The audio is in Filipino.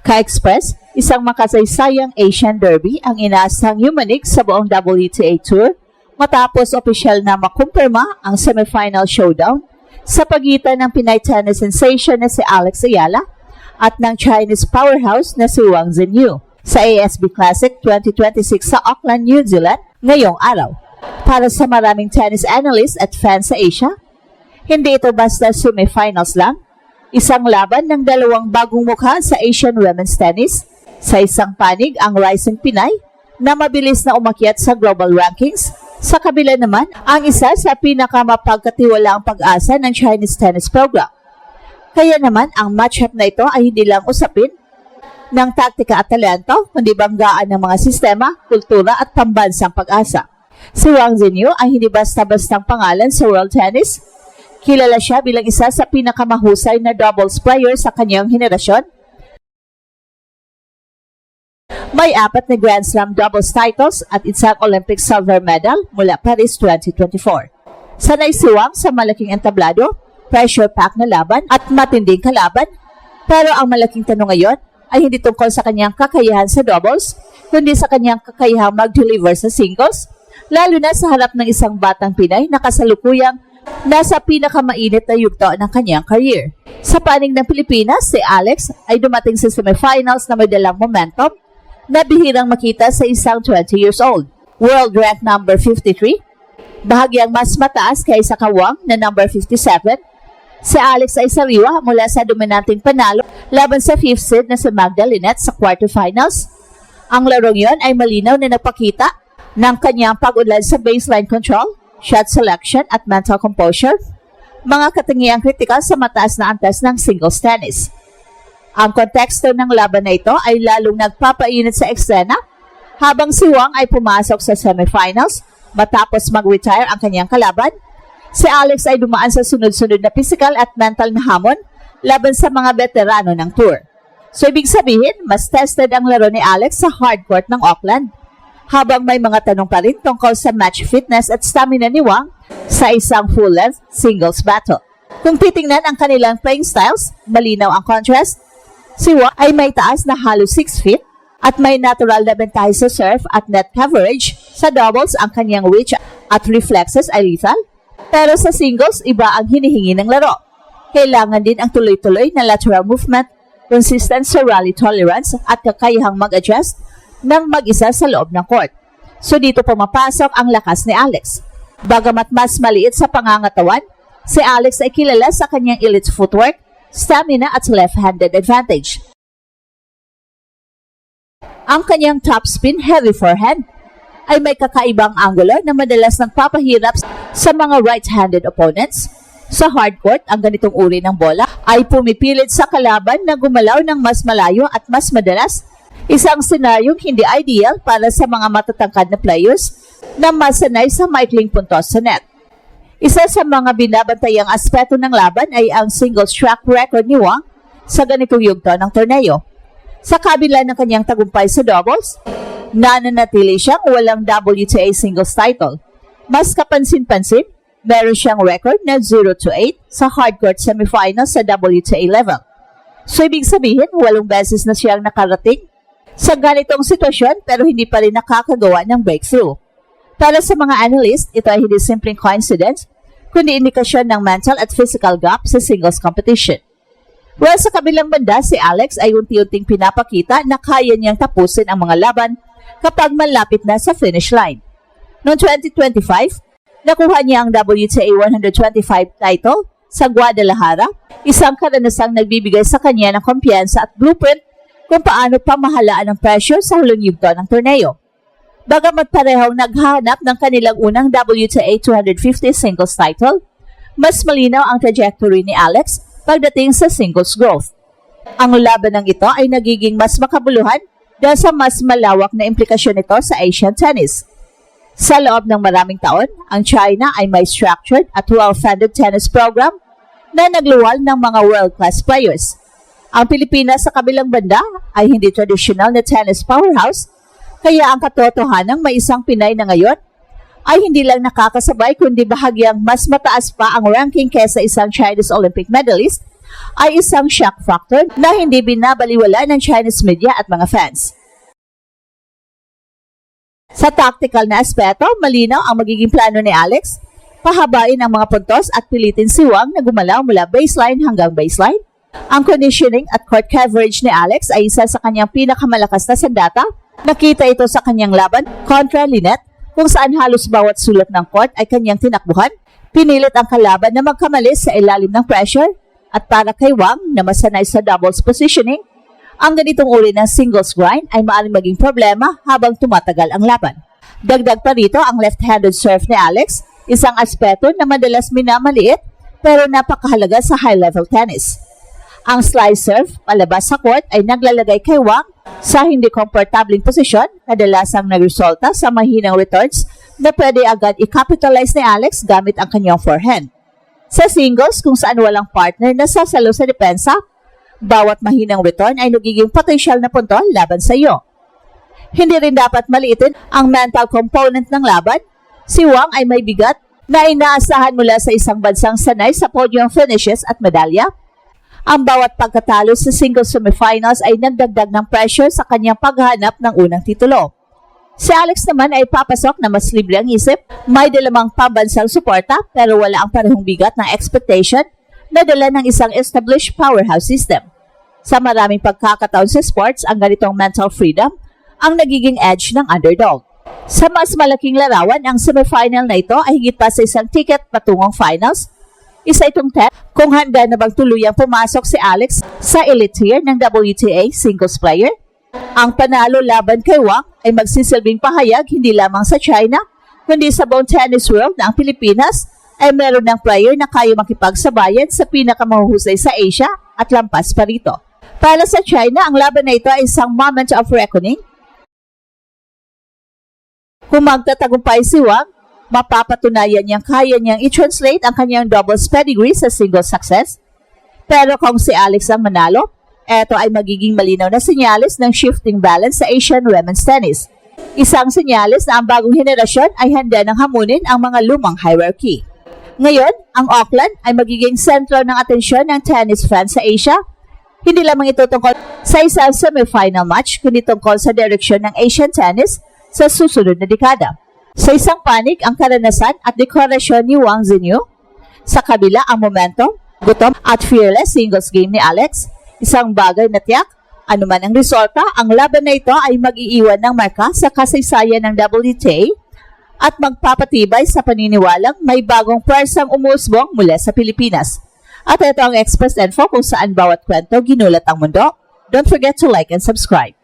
Ka-Express, isang makasaysayang Asian Derby ang inaasang yumanig sa buong WTA Tour matapos opisyal na makumpirma ang semifinal showdown sa pagitan ng Pinay tennis sensation na si Alex Ayala at ng Chinese powerhouse na si Wang Zhenyu sa ASB Classic 2026 sa Auckland, New Zealand ngayong araw. Para sa maraming tennis analysts at fans sa Asia, hindi ito basta semifinals lang, isang laban ng dalawang bagong mukha sa Asian women's tennis. Sa isang panig ang rising Pinay na mabilis na umakyat sa global rankings. Sa kabila naman, ang isa sa pinakamapagkatiwalaang pag-asa ng Chinese tennis program. Kaya naman, ang matchup na ito ay hindi lang usapin ng taktika at talento, kundi banggaan ng mga sistema, kultura at pambansang pag-asa. Si Wang Zhenyu ay hindi basta-bastang pangalan sa world tennis. Kilala siya bilang isa sa pinakamahusay na doubles player sa kanyang henerasyon. May 4 na Grand Slam doubles titles at isang Olympic silver medal mula Paris 2024. Sanay si Wang sa malaking entablado, pressure-packed na laban at matinding kalaban. Pero ang malaking tanong ngayon ay hindi tungkol sa kanyang kakayahan sa doubles, kundi sa kanyang kakayahang mag-deliver sa singles, lalo na sa harap ng isang batang Pinay na kasalukuyang nasa pinakamainit na yugto ng kanyang career. Sa panig ng Pilipinas, si Alex ay dumating sa semifinals na may dalang momentum na bihirang makita sa isang 20 years old. World rank number 53, bahagyang mas mataas kaysa kay Wang na number 57. Si Alex ay sariwa mula sa dominanting panalo laban sa 5th seed na si Magda Linette sa quarterfinals. Ang larong yon ay malinaw na nagpakita ng kanyang pag-unlad sa baseline control, shot selection at mental composure, mga katangiang kritikal sa mataas na antas ng singles tennis. Ang konteksto ng laban na ito ay lalong nagpapainit sa eksena habang si Wang ay pumasok sa semifinals matapos mag-retire ang kanyang kalaban. Si Alex ay dumaan sa sunod-sunod na physical at mental na hamon laban sa mga veterano ng tour. So ibig sabihin, mas tested ang laro ni Alex sa hardcourt ng Auckland, habang may mga tanong pa rin tungkol sa match fitness at stamina ni Wang sa isang full-length singles battle. Kung titingnan ang kanilang playing styles, malinaw ang contrast. Si Wang ay may taas na halos 6 feet at may natural na bentahe sa serve at net coverage. Sa doubles, ang kanyang reach at reflexes ay lethal. Pero sa singles, iba ang hinihingi ng laro. Kailangan din ang tuloy-tuloy na lateral movement, consistent sa rally tolerance at kakayahang mag-adjust ng mag-isa sa loob ng court. So dito pumapasok ang lakas ni Alex. Bagamat mas maliit sa pangangatawan, si Alex ay kilala sa kanyang elite footwork, stamina at left-handed advantage. Ang kanyang topspin heavy forehand ay may kakaibang angulo na madalas nagpapahirap sa mga right-handed opponents. Sa hardcourt, ang ganitong uri ng bola ay pumipilit sa kalaban na gumalaw ng mas malayo at mas madalas, isang senaryong hindi ideal para sa mga matatangkad na players na masanay sa maikling puntos sa net. Isa sa mga binabantayang aspeto ng laban ay ang singles track record ni Wang sa ganitong yugto ng torneo. Sa kabila ng kanyang tagumpay sa doubles, nananatili siyang walang WTA singles title. Mas kapansin-pansin, meron siyang record na 0-8 sa hardcourt semifinals sa WTA level. So ibig sabihin, 8 beses na siyang nakarating sa ganitong sitwasyon pero hindi pa rin nakakagawa ng breakthrough. Para sa mga analyst, ito ay hindi simpleng coincidence, kundi indikasyon ng mental at physical gap sa singles competition. Well, sa kabilang banda, si Alex ay unti-unting pinapakita na kaya niyang tapusin ang mga laban kapag malapit na sa finish line. Noong 2025, nakuha niya ang WTA 125 title sa Guadalajara, isang karanasang nagbibigay sa kanya ng kumpiyansa at blueprint kung paano pamahalaan ang pressure sa hulong yugto ng torneo. Bagamat parehong naghahanap ng kanilang unang WTA 250 singles title, mas malinaw ang trajectory ni Alex pagdating sa singles growth. Ang labanang ito ay nagiging mas makabuluhan dahil sa mas malawak na implikasyon nito sa Asian tennis. Sa loob ng maraming taon, ang China ay may structured at well-funded tennis program na nagluwal ng mga world-class players. Ang Pilipinas sa kabilang banda ay hindi traditional na tennis powerhouse, kaya ang katotohanang may isang Pinay na ngayon ay hindi lang nakakasabay kundi bahagyang mas mataas pa ang ranking kesa isang Chinese Olympic medalist ay isang shock factor na hindi binabaliwala ng Chinese media at mga fans. Sa tactical na aspeto, malinaw ang magiging plano ni Alex. Pahabain ang mga puntos at pilitin si Wang na gumalaw mula baseline hanggang baseline. Ang conditioning at court coverage ni Alex ay isa sa kanyang pinakamalakas na sandata. Nakita ito sa kanyang laban kontra Lynette, kung saan halos bawat sulok ng court ay kanyang tinakbuhan. Pinilit ang kalaban na magkamalis sa ilalim ng pressure. At para kay Wang na masanay sa doubles positioning, ang ganitong uri ng singles grind ay maaaring maging problema habang tumatagal ang laban. Dagdag pa rito ang left-handed serve ni Alex, isang aspeto na madalas minamaliit pero napakahalaga sa high-level tennis. Ang slice serve palabas sa court ay naglalagay kay Wang sa hindi komportabling posisyon, kadalasang nagresulta sa mahinang returns na pwede agad i-capitalize ni Alex gamit ang kanyang forehand. Sa singles, kung saan walang partner na sasalo sa depensa, bawat mahinang return ay nagiging potensyal na punto laban sa iyo. Hindi rin dapat maliitin ang mental component ng laban. Si Wang ay may bigat na inaasahan mula sa isang bansang sanay sa podium finishes at medalya. Ang bawat pagkatalo sa singles semifinals ay nagdagdag ng pressure sa kanyang paghanap ng unang titulo. Si Alex naman ay papasok na mas libre ang isip, may dalamang pambansang suporta pero wala ang parehong bigat ng expectation na dala ng isang established powerhouse system. Sa maraming pagkakataon sa sports, ang ganitong mental freedom ang nagiging edge ng underdog. Sa mas malaking larawan, ang semifinal na ito ay higit pa sa isang ticket patungong finals. Isa itong test kung handa na bang tuluyang pumasok si Alex sa elite tier ng WTA singles player. Ang panalo laban kay Wang ay magsisilbing pahayag hindi lamang sa China, kundi sa buong tennis world na ang Pilipinas ay meron ng player na kaya makipagsabayan sa pinakamahuhusay sa Asia at lampas pa rito. Para sa China, ang laban na ito ay isang moment of reckoning. Kung magtatagumpay si Wang, mapapatunayan niyang kaya niyang i-translate ang kanyang doubles pedigree sa single success. Pero kung si Alex ang manalo, ito ay magiging malinaw na senyales ng shifting balance sa Asian women's tennis. Isang senyales na ang bagong henerasyon ay handa ng hamunin ang mga lumang hierarchy. Ngayon, ang Auckland ay magiging sentro ng atensyon ng tennis fans sa Asia. Hindi lamang ito tungkol sa isang semifinal match, kundi tungkol sa direksyon ng Asian tennis sa susunod na dekada. Sa isang panig, ang karanasan at dekorasyon ni Wang Xinyu. Sa kabila, ang momentum, gutom at fearless singles game ni Alex. Isang bagay na tiyak, anuman ang resulta, ang laban na ito ay mag-iiwan ng marka sa kasaysayan ng WTA at magpapatibay sa paniniwalang may bagong pwersang umusbong mula sa Pilipinas. At ito ang Express Info kung saan bawat kwento ginulat ang mundo. Don't forget to like and subscribe.